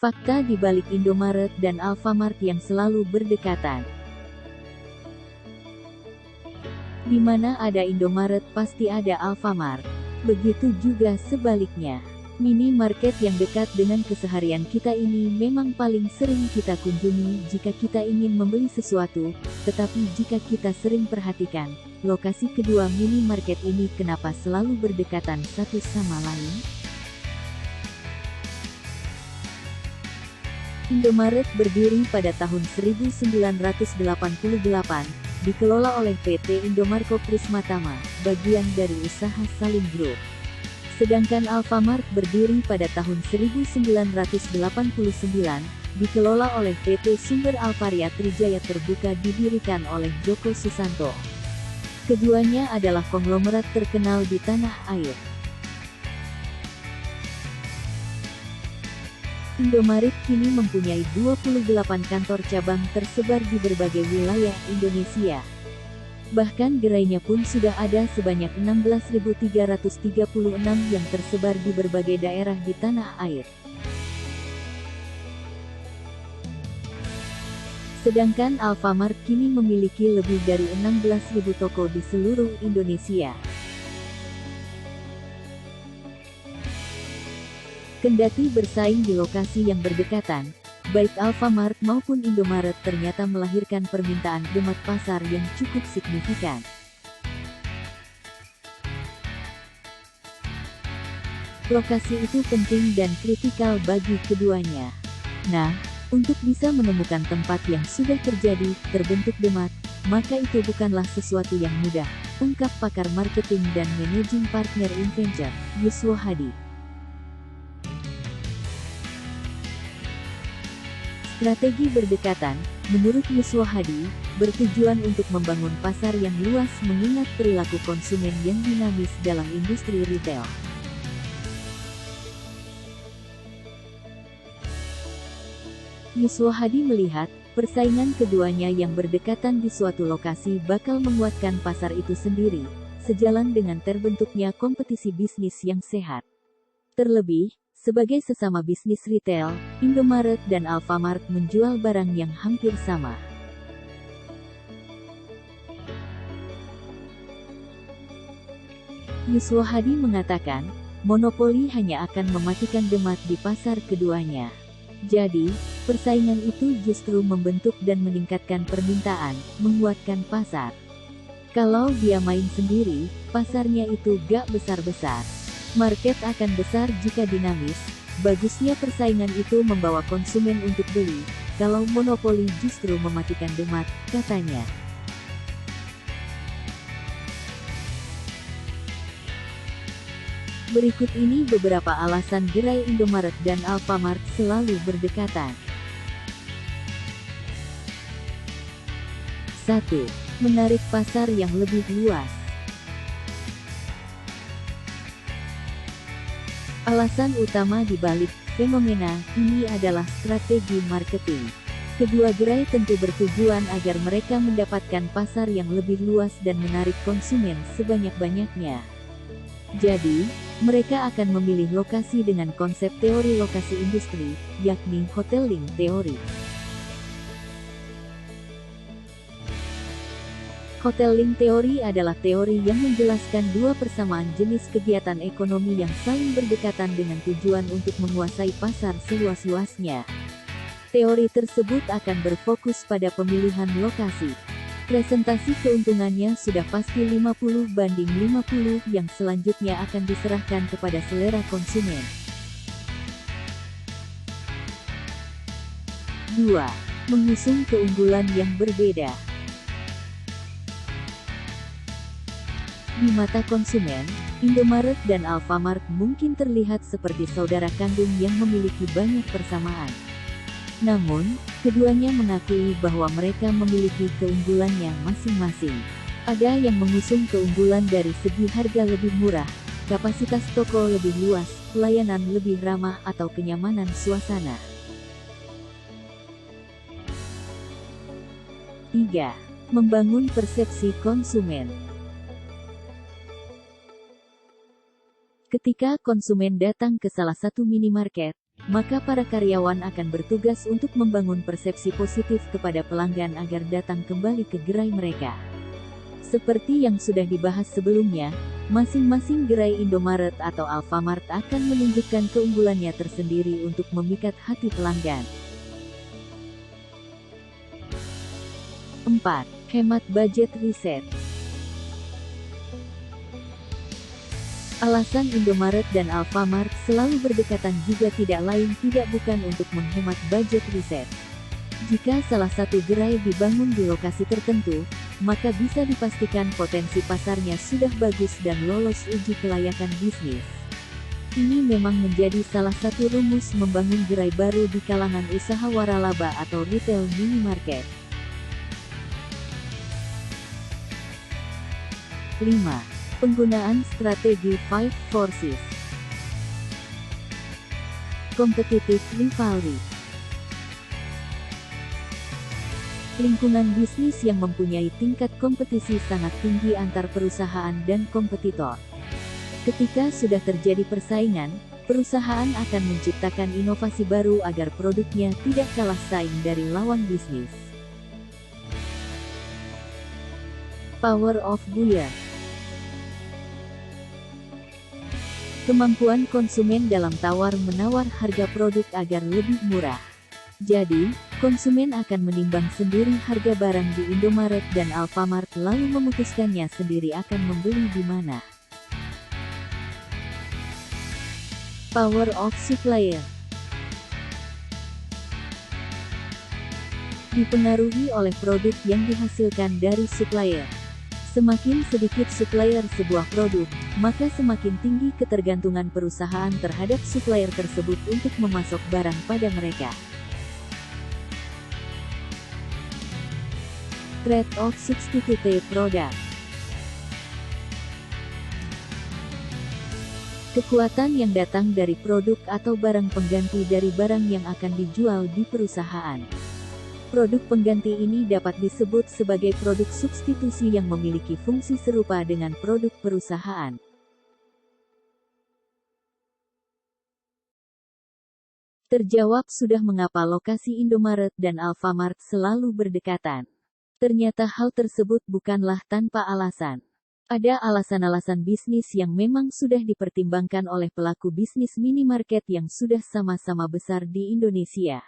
Fakta di balik Indomaret dan Alfamart yang selalu berdekatan. Di mana ada Indomaret pasti ada Alfamart. Begitu juga sebaliknya. Minimarket yang dekat dengan keseharian kita ini memang paling sering kita kunjungi jika kita ingin membeli sesuatu, tetapi jika kita sering perhatikan, lokasi kedua minimarket ini kenapa selalu berdekatan satu sama lain? Indomaret berdiri pada tahun 1988, dikelola oleh PT Indomarko Prismatama, bagian dari usaha Salim Group. Sedangkan Alfamart berdiri pada tahun 1989, dikelola oleh PT Sumber Alvaria Trijaya Terbuka didirikan oleh Joko Susanto. Keduanya adalah konglomerat terkenal di tanah air. Indomaret kini mempunyai 28 kantor cabang tersebar di berbagai wilayah Indonesia. Bahkan gerainya pun sudah ada sebanyak 16.336 yang tersebar di berbagai daerah di tanah air. Sedangkan Alfamart kini memiliki lebih dari 16.000 toko di seluruh Indonesia. Kendati bersaing di lokasi yang berdekatan, baik Alfamart maupun Indomaret ternyata melahirkan permintaan demat pasar yang cukup signifikan. Lokasi itu penting dan kritikal bagi keduanya. Nah, untuk bisa menemukan tempat yang sudah terbentuk demat, maka itu bukanlah sesuatu yang mudah, ungkap pakar marketing dan managing partner Inventure, Yuswo Hadi. Strategi berdekatan, menurut Yuswo Hadi, bertujuan untuk membangun pasar yang luas mengingat perilaku konsumen yang dinamis dalam industri retail. Yuswo Hadi melihat, persaingan keduanya yang berdekatan di suatu lokasi bakal menguatkan pasar itu sendiri, sejalan dengan terbentuknya kompetisi bisnis yang sehat. Terlebih, sebagai sesama bisnis retail, Indomaret dan Alfamart menjual barang yang hampir sama. Yuswo Hadi mengatakan, monopoli hanya akan mematikan demat di pasar keduanya. Jadi, persaingan itu justru membentuk dan meningkatkan permintaan, menguatkan pasar. Kalau dia main sendiri, pasarnya itu gak besar-besar. Market akan besar jika dinamis, bagusnya persaingan itu membawa konsumen untuk beli, kalau monopoli justru mematikan demat, katanya. Berikut ini beberapa alasan gerai Indomaret dan Alfamart selalu berdekatan. 1. Menarik pasar yang lebih luas. Alasan utama di balik fenomena ini adalah strategi marketing. Kedua gerai tentu bertujuan agar mereka mendapatkan pasar yang lebih luas dan menarik konsumen sebanyak-banyaknya. Jadi, mereka akan memilih lokasi dengan konsep teori lokasi industri, yakni hoteling teori. Hoteling teori adalah teori yang menjelaskan dua persamaan jenis kegiatan ekonomi yang saling berdekatan dengan tujuan untuk menguasai pasar seluas-luasnya. Teori tersebut akan berfokus pada pemilihan lokasi. Presentasi keuntungannya sudah pasti 50/50 yang selanjutnya akan diserahkan kepada selera konsumen. 2. Mengusung keunggulan yang berbeda. Di mata konsumen, Indomaret dan Alfamart mungkin terlihat seperti saudara kandung yang memiliki banyak persamaan. Namun, keduanya mengakui bahwa mereka memiliki keunggulannya masing-masing. Ada yang mengusung keunggulan dari segi harga lebih murah, kapasitas toko lebih luas, pelayanan lebih ramah atau kenyamanan suasana. 3. Membangun persepsi konsumen. Ketika konsumen datang ke salah satu minimarket, maka para karyawan akan bertugas untuk membangun persepsi positif kepada pelanggan agar datang kembali ke gerai mereka. Seperti yang sudah dibahas sebelumnya, masing-masing gerai Indomaret atau Alfamart akan menunjukkan keunggulannya tersendiri untuk memikat hati pelanggan. 4. Hemat budget riset. Alasan Indomaret dan Alfamart selalu berdekatan juga tidak lain tidak bukan untuk menghemat budget riset. Jika salah satu gerai dibangun di lokasi tertentu, maka bisa dipastikan potensi pasarnya sudah bagus dan lolos uji kelayakan bisnis. Ini memang menjadi salah satu rumus membangun gerai baru di kalangan usaha waralaba atau retail minimarket. 5. Penggunaan strategi 5 forces. Competitive rivalry. Lingkungan bisnis yang mempunyai tingkat kompetisi sangat tinggi antar perusahaan dan kompetitor. Ketika sudah terjadi persaingan, perusahaan akan menciptakan inovasi baru agar produknya tidak kalah saing dari lawan bisnis. Power of buyer. Kemampuan konsumen dalam tawar-menawar harga produk agar lebih murah. Jadi, konsumen akan menimbang sendiri harga barang di Indomaret dan Alfamart lalu memutuskannya sendiri akan membeli di mana. Power of supplier. Dipengaruhi oleh produk yang dihasilkan dari supplier. Semakin sedikit supplier sebuah produk, maka semakin tinggi ketergantungan perusahaan terhadap supplier tersebut untuk memasok barang pada mereka. Trade-off substitute product. Kekuatan yang datang dari produk atau barang pengganti dari barang yang akan dijual di perusahaan. Produk pengganti ini dapat disebut sebagai produk substitusi yang memiliki fungsi serupa dengan produk perusahaan. Terjawab sudah mengapa lokasi Indomaret dan Alfamart selalu berdekatan. Ternyata hal tersebut bukanlah tanpa alasan. Ada alasan-alasan bisnis yang memang sudah dipertimbangkan oleh pelaku bisnis minimarket yang sudah sama-sama besar di Indonesia.